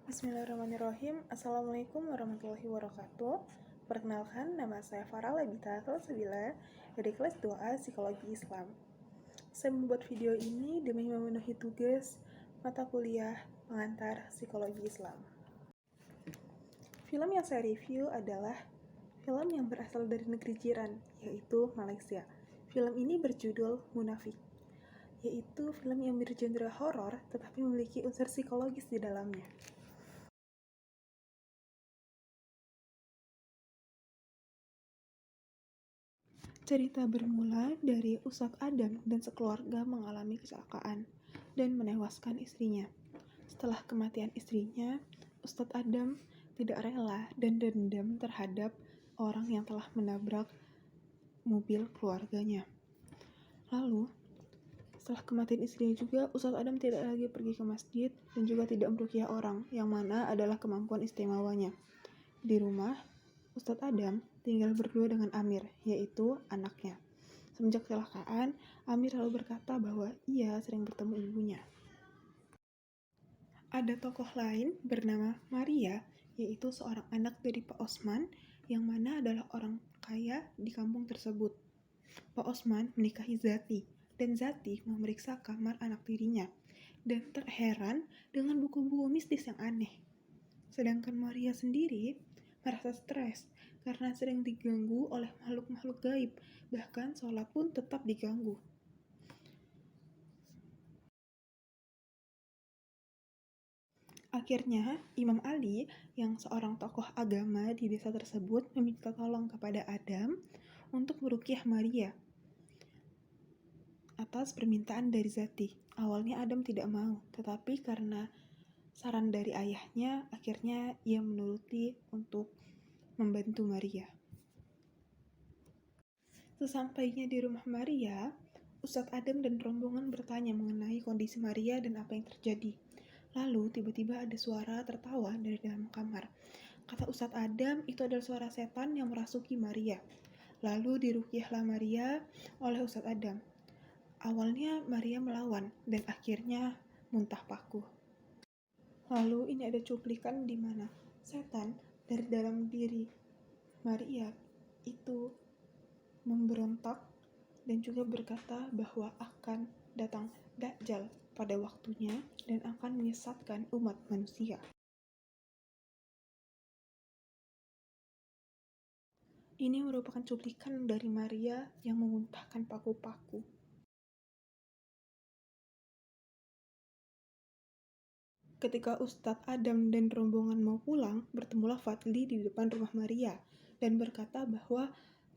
Bismillahirrahmanirrahim. Assalamualaikum warahmatullahi wabarakatuh. Perkenalkan, nama saya Farah Labita Salsabila dari kelas 2A Psikologi Islam. Saya membuat video ini demi memenuhi tugas mata kuliah pengantar Psikologi Islam. Film yang saya review adalah film yang berasal dari negeri jiran, yaitu Malaysia. Film ini berjudul Munafik, yaitu film yang bergenre horor tetapi memiliki unsur psikologis di dalamnya. Cerita bermula dari Ustadz Adam dan sekeluarga mengalami kecelakaan dan menewaskan istrinya. Setelah kematian istrinya, Ustadz Adam tidak rela dan dendam terhadap orang yang telah menabrak mobil keluarganya. Lalu, setelah kematian istrinya juga, Ustadz Adam tidak lagi pergi ke masjid dan juga tidak meruqyah orang, yang mana adalah kemampuan istimewanya. Di rumah, Ustadz Adam tinggal berdua dengan Amir, yaitu anaknya. Semenjak kecelakaan, Amir selalu berkata bahwa ia sering bertemu ibunya. Ada tokoh lain bernama Maria, yaitu seorang anak dari Pak Osman, yang mana adalah orang kaya di kampung tersebut. Pak Osman menikahi Zati, dan Zati memeriksa kamar anak tirinya, dan terheran dengan buku-buku mistis yang aneh. Sedangkan Maria sendiri merasa stres karena sering diganggu oleh makhluk-makhluk gaib, bahkan sholat pun tetap diganggu. Akhirnya, Imam Ali, yang seorang tokoh agama di desa tersebut, meminta tolong kepada Adam untuk meruqyah Maria atas permintaan dari Zati. Awalnya Adam tidak mau, tetapi karena saran dari ayahnya, akhirnya ia menuruti untuk membantu Maria. Sesampainya di rumah Maria, Ustadz Adam dan rombongan bertanya mengenai kondisi Maria dan apa yang terjadi. Lalu tiba-tiba ada suara tertawa dari dalam kamar. Kata Ustadz Adam, itu adalah suara setan yang merasuki Maria. Lalu diruqyahlah Maria oleh Ustadz Adam. Awalnya Maria melawan dan akhirnya muntah paku. Lalu ini ada cuplikan di mana setan dari dalam diri Maria itu memberontak dan juga berkata bahwa akan datang Dajjal pada waktunya dan akan menyesatkan umat manusia. Ini merupakan cuplikan dari Maria yang memuntahkan paku-paku. Ketika Ustadz Adam dan rombongan mau pulang, bertemulah Fadli di depan rumah Maria dan berkata bahwa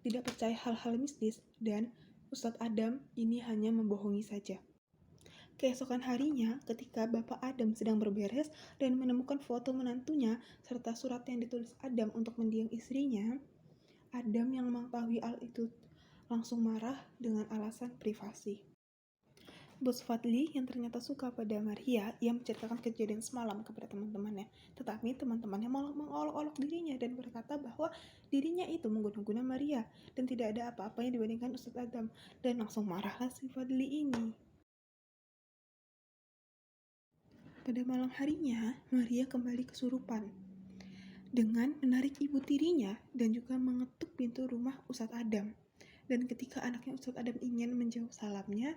tidak percaya hal-hal mistis dan Ustadz Adam ini hanya membohongi saja. Keesokan harinya, ketika Bapak Adam sedang berberes dan menemukan foto menantunya serta surat yang ditulis Adam untuk mendiang istrinya, Adam yang mengetahui hal itu langsung marah dengan alasan privasi. Bos Fadli yang ternyata suka pada Maria, ia menceritakan kejadian semalam kepada teman-temannya. Tetapi teman-temannya malah mengolok-olok dirinya dan berkata bahwa dirinya itu mengguna-guna Maria dan tidak ada apa-apanya dibandingkan Ustadz Adam. Dan langsung marahlah si Fadli ini. Pada malam harinya, Maria kembali kesurupan dengan menarik ibu tirinya dan juga mengetuk pintu rumah Ustadz Adam. Dan ketika anaknya Ustadz Adam ingin menjawab salamnya,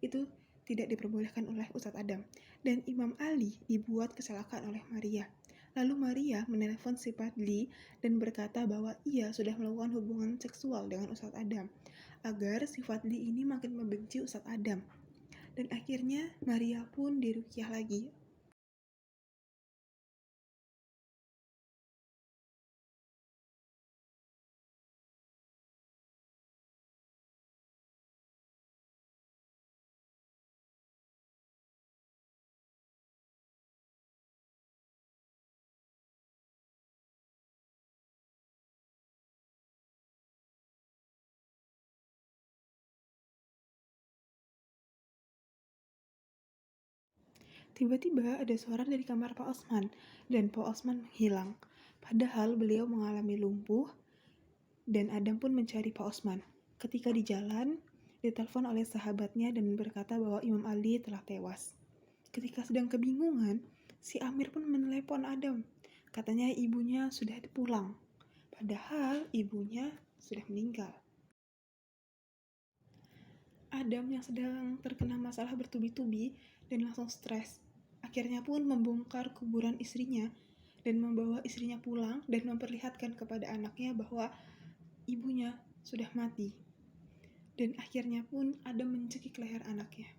itu tidak diperbolehkan oleh Ustadz Adam. Dan Imam Ali dibuat kecelakaan oleh Maria. Lalu Maria menelpon si Fadli dan berkata bahwa ia sudah melakukan hubungan seksual dengan Ustadz Adam, agar si Fadli ini makin membenci Ustadz Adam. Dan akhirnya Maria pun diruqyah lagi. Tiba-tiba ada suara dari kamar Pak Osman, dan Pak Osman menghilang. Padahal beliau mengalami lumpuh, dan Adam pun mencari Pak Osman. Ketika di jalan, ditelepon oleh sahabatnya dan berkata bahwa Imam Ali telah tewas. Ketika sedang kebingungan, si Amir pun menelepon Adam. Katanya ibunya sudah pulang, padahal ibunya sudah meninggal. Adam yang sedang terkena masalah bertubi-tubi dan langsung stres, akhirnya pun membongkar kuburan istrinya dan membawa istrinya pulang dan memperlihatkan kepada anaknya bahwa ibunya sudah mati. Dan akhirnya pun Adam mencekik leher anaknya.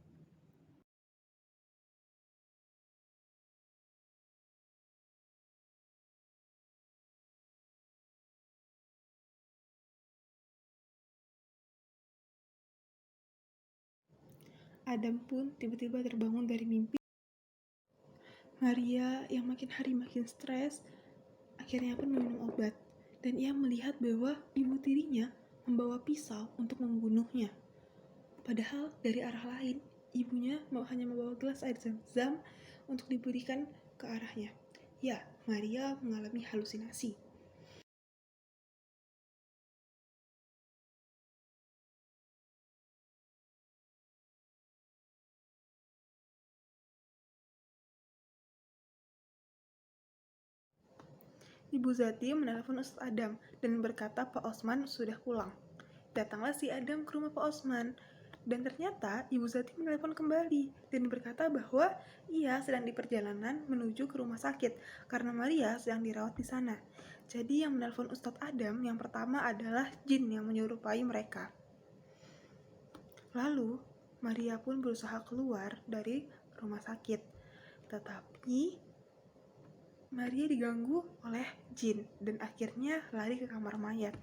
Adam pun tiba-tiba terbangun dari mimpi. Maria yang makin hari makin stres, akhirnya pun meminum obat. Dan ia melihat bahwa ibu tirinya membawa pisau untuk membunuhnya. Padahal dari arah lain, ibunya hanya membawa gelas air zam-zam untuk diberikan ke arahnya. Ya, Maria mengalami halusinasi. Ibu Zati menelepon Ustadz Adam dan berkata Pak Osman sudah pulang. Datanglah si Adam ke rumah Pak Osman. Dan ternyata Ibu Zati menelepon kembali dan berkata bahwa ia sedang di perjalanan menuju ke rumah sakit karena Maria sedang dirawat di sana. Jadi yang menelepon Ustadz Adam yang pertama adalah jin yang menyerupai mereka. Lalu Maria pun berusaha keluar dari rumah sakit. Tetapi Maria diganggu oleh jin dan akhirnya lari ke kamar mayat.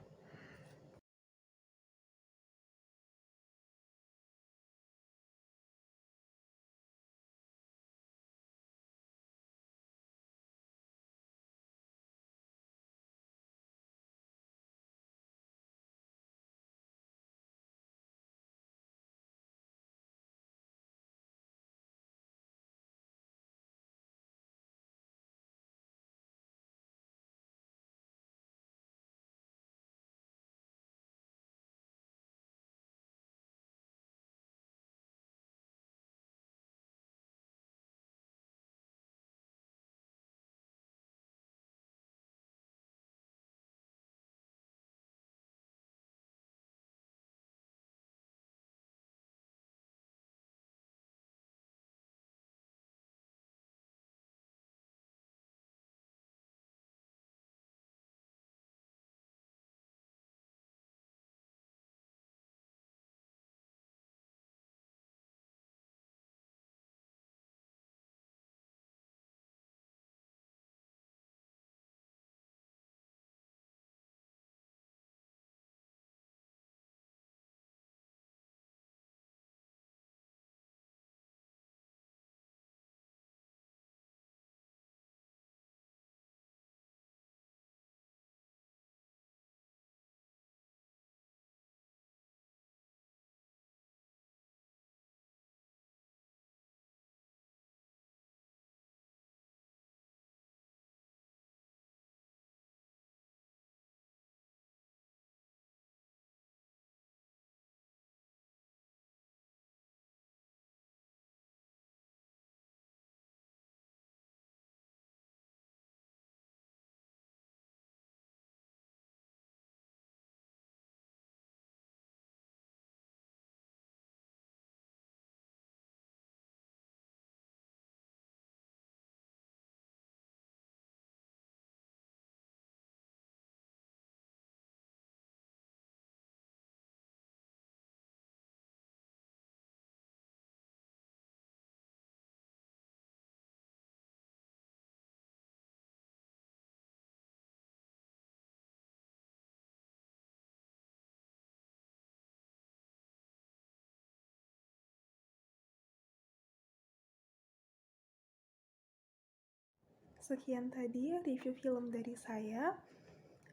Sekian tadi review film dari saya.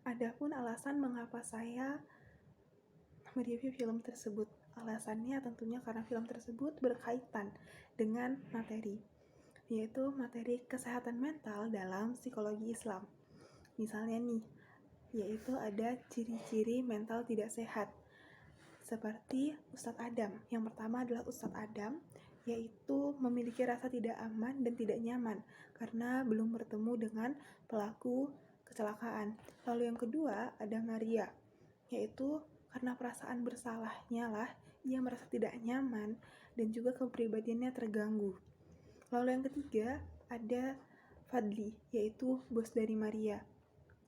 Adapun alasan mengapa saya mereview film tersebut. Alasannya tentunya karena film tersebut berkaitan dengan materi, yaitu materi kesehatan mental dalam psikologi Islam. Misalnya nih, yaitu ada ciri-ciri mental tidak sehat. Seperti Ustadz Adam. Yang pertama adalah Ustadz Adam yaitu memiliki rasa tidak aman dan tidak nyaman karena belum bertemu dengan pelaku kecelakaan. Lalu yang kedua ada Maria, yaitu karena perasaan bersalahnya lah ia merasa tidak nyaman dan juga kepribadiannya terganggu. Lalu yang ketiga ada Fadli, yaitu bos dari Maria,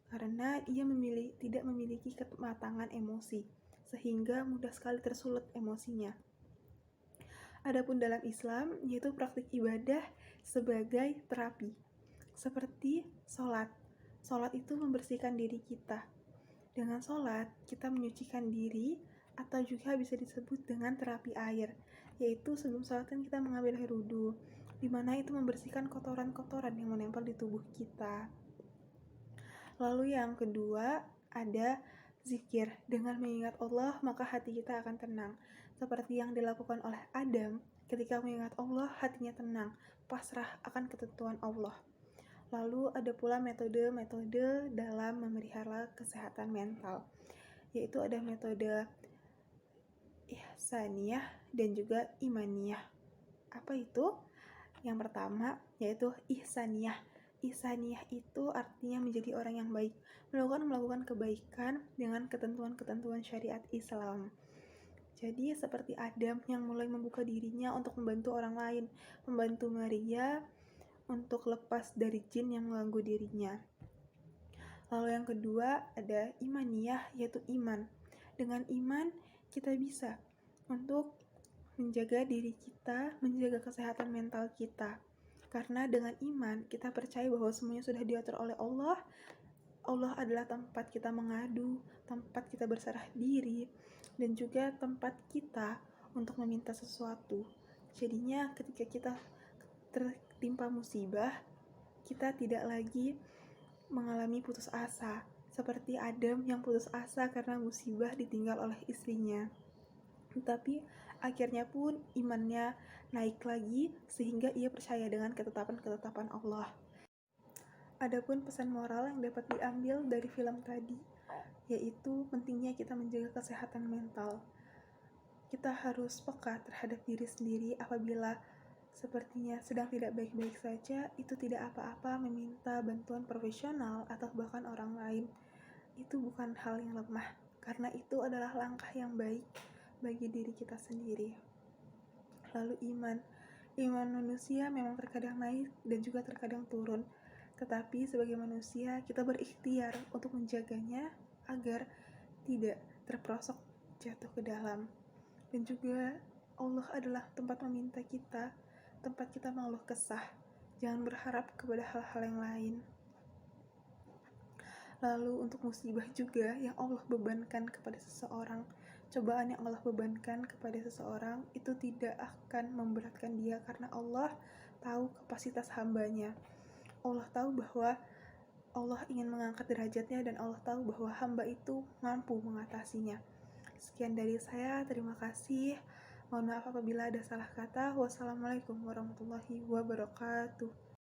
karena ia tidak memiliki kematangan emosi sehingga mudah sekali tersulut emosinya. Adapun dalam Islam, yaitu praktik ibadah sebagai terapi. Seperti sholat. Sholat itu membersihkan diri kita. Dengan sholat, kita menyucikan diri atau juga bisa disebut dengan terapi air. Yaitu sebelum sholat kan kita mengambil air wudhu, di mana itu membersihkan kotoran-kotoran yang menempel di tubuh kita. Lalu yang kedua ada zikir. Dengan mengingat Allah, maka hati kita akan tenang. Seperti yang dilakukan oleh Adam, ketika mengingat Allah, hatinya tenang, pasrah akan ketentuan Allah. Lalu ada pula metode-metode dalam memelihara kesehatan mental, yaitu ada metode ihsaniyah dan juga imaniyah. Apa itu? Yang pertama yaitu ihsaniyah. Ihsaniyah itu artinya menjadi orang yang baik, melakukan kebaikan dengan ketentuan-ketentuan syariat Islam. Jadi seperti Adam yang mulai membuka dirinya untuk membantu orang lain, membantu Maria untuk lepas dari jin yang mengganggu dirinya. Lalu yang kedua ada imaniyah, yaitu iman. Dengan iman kita bisa untuk menjaga diri kita, menjaga kesehatan mental kita. Karena dengan iman kita percaya bahwa semuanya sudah diatur oleh Allah. Allah adalah tempat kita mengadu, tempat kita berserah diri, dan juga tempat kita untuk meminta sesuatu. Jadinya ketika kita tertimpa musibah, kita tidak lagi mengalami putus asa, seperti Adam yang putus asa karena musibah ditinggal oleh istrinya. Tetapi akhirnya pun imannya naik lagi sehingga ia percaya dengan ketetapan-ketetapan Allah. Adapun pesan moral yang dapat diambil dari film tadi, yaitu pentingnya kita menjaga kesehatan mental. Kita harus peka terhadap diri sendiri apabila sepertinya sedang tidak baik-baik saja, itu tidak apa-apa meminta bantuan profesional atau bahkan orang lain. Itu bukan hal yang lemah, karena itu adalah langkah yang baik bagi diri kita sendiri. Lalu iman manusia memang terkadang naik dan juga terkadang turun, tetapi sebagai manusia kita berikhtiar untuk menjaganya agar tidak terperosok jatuh ke dalam. Dan juga Allah adalah tempat meminta kita, tempat kita mengeluh kesah. Jangan berharap kepada hal-hal yang lain. Lalu untuk musibah juga yang Allah bebankan kepada seseorang, cobaan yang Allah bebankan kepada seseorang itu tidak akan memberatkan dia, karena Allah tahu kapasitas hambanya. Allah tahu bahwa Allah ingin mengangkat derajatnya dan Allah tahu bahwa hamba itu mampu mengatasinya. Sekian dari saya, terima kasih. Mohon maaf apabila ada salah kata. Wassalamualaikum warahmatullahi wabarakatuh.